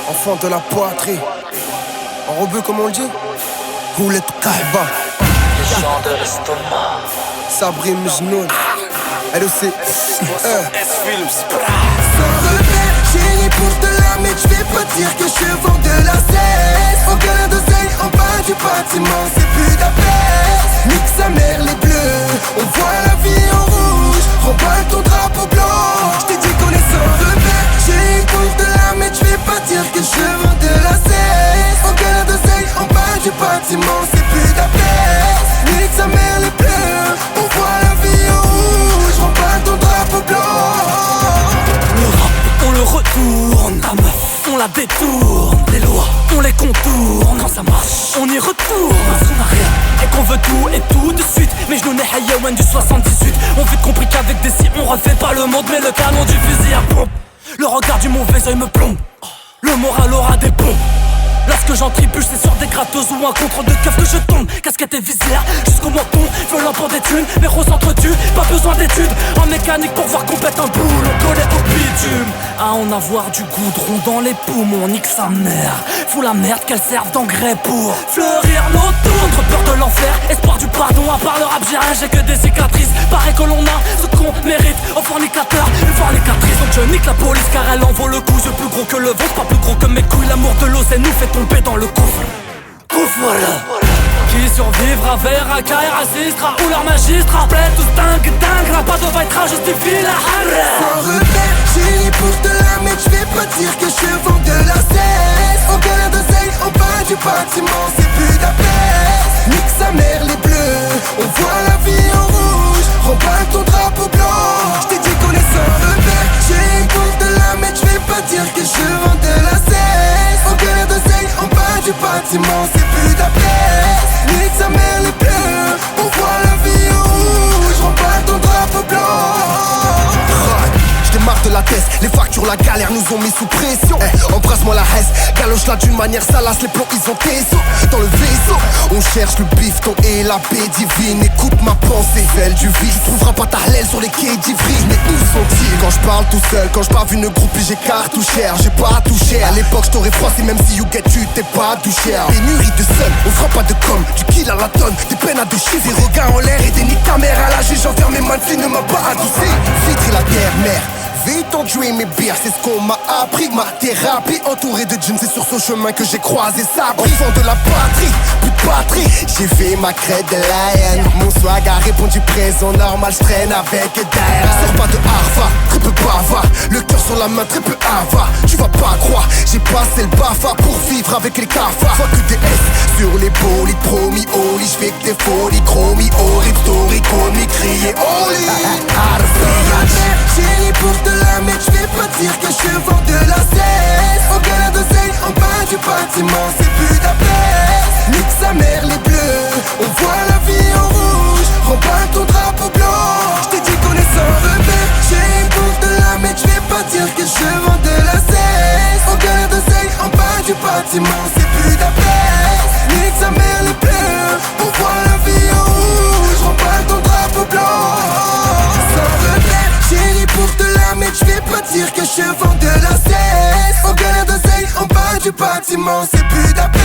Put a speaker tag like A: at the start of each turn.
A: enfant de la poitrine. En rebeu comme on le dit, Houlet Kahba,
B: Les gens de l'estomac.
A: Sabri Mjnoun, LEC,
B: S-Films.
C: Sans repère, chérie pour de la mais je vais pas dire que je vends de la cesse. Aucun d'oseille en bas du bâtiment, c'est plus d'appel. Nique sa mère les bleus, on voit la vie en rouge. Remballe ton drapeau blanc, je t'ai dit qu'on est sans repère. Chérie pour de la mais je vais pas dire que je vends de la cesse. Aucun d'oseille en bas du bâtiment, c'est plus d'appel. Nique sa mère les bleus, on voit la vie en rouge. Remballe ton drapeau blanc.
D: Le rap, on le retourne. Ta meuf, on la détourne. Les lois, on les contourne. Quand ça marche, on y retourne. Parce qu'on a rien et qu'on veut tout et tout de suite. Mais je nous n'ai hayawan du 78. On vite compris qu'avec des si on refait pas le monde, mais le canon du fusil à pompe. Le regard du mauvais oeil me plombe. Le moral aura des pompes. Lorsque j'en trébuche, c'est sur des gratteuses ou un contre de keuf que je tombe. Casquette et visière jusqu'au menton, volant pour des thunes. Mais recentre-tu, pas besoin d'études en mécanique pour voir qu'on pète un boule. On collait au bitume, à en avoir du goudron dans les poumons. Nique sa mère, fous la merde qu'elle serve d'engrais pour fleurir nos tours. Entre peur de l'enfer, espoir du pardon. À part le rap, j'ai rien, j'ai que des cicatrices. Paraît que l'on a ce qu'on mérite au fornicateur, une fornicatrice. Donc je nique la police car elle en vaut le coup. Je plus gros que le vôtre, pas plus gros que mes couilles. L'amour de l'eau, c'est nous fait tomber dans le coffre. Qui survivra, verra, caille, racistera ou leur magistrat. Plaît tous dingue, pas de vaitra, justifie la harre.
C: Sans repère, chérie pour de la mais je vais pas dire que je vends de la cesse. Aucun d'oseille en bas du bâtiment, c'est plus d'appel. Nique sa mère les bleus, on voit la vie en rouge. Remballe ton drapeau blanc, je t'ai dit qu'on est sans repère. Chérie pour de la mais je vais pas dire que je vends de la cesse. Aucun d'oseille en bas du bâtiment, c'est plus d'appel. Nique sa mère les bleus, on voit la vie en rouge. Remballe ton drapeau blanc.
A: Je démarre de la tête, les factures, la galère nous ont mis sous pression. Embrasse-moi la hesse, galoche-la d'une manière salace. Les plombs ils ont tes os dans le vaisseau. On cherche le bifton et la paix divine. Écoute ma pensée, celle du vice. Tu trouveras pas ta laile sur les quais d'Ivry. Mais où sont-ils quand je parle tout seul? Quand je pars une groupe et j'écarte tout cher. J'ai pas tout cher. À l'époque je t'aurais froissé même si you get tu t'es pas tout cher. Pénurie de seul, on fera pas de com. Du kill à la tonne, des peines à deux chiffres. Des regards en l'air et des niques ta mère à la juge. J'enferme mes mains de ne m'a pas adouci. Vitre la terre, mère. Vis ton dream et beer, c'est ce qu'on m'a appris. Ma thérapie entourée de jeans, c'est sur ce chemin que j'ai croisé ça. Enfant de la patrie, plus de patrie. J'ai fait ma crête de lion. Mon swag a répondu présent, normal, je traîne avec Daira. Sors pas de Harvard, très peu bavard. Le cœur sur la main, très peu avare. Tu vas pas croire, j'ai passé le BAFA pour vivre avec les cafards. Fuck que des S sur les bolides, promis, Oli. J'fais que des folies, chromie, horrible, story, comique, crier, Oli.
C: Chérie pour de la mais je vais pas dire que je vends de la cesse. Aucun d'oseille en bas du bâtiment, c'est plus d'appel. Nique sa mère les bleus, on voit la vie en rouge. Remballe ton drapeau blanc, je t'ai dit qu'on est sans repère. Chérie pour de la mais je vais pas dire que je vends de la cesse. Aucun d'oseille en bas du bâtiment, c'est plus d'appel. Nique sa mère les bleus, on voit la vie en rouge. Remballe ton drapeau blanc. Sans repère, chérie pour de la mais je vais pas dire que je vends de la cesse. Aucun d'oseille en bas du bâtiment, c'est plus d'appel.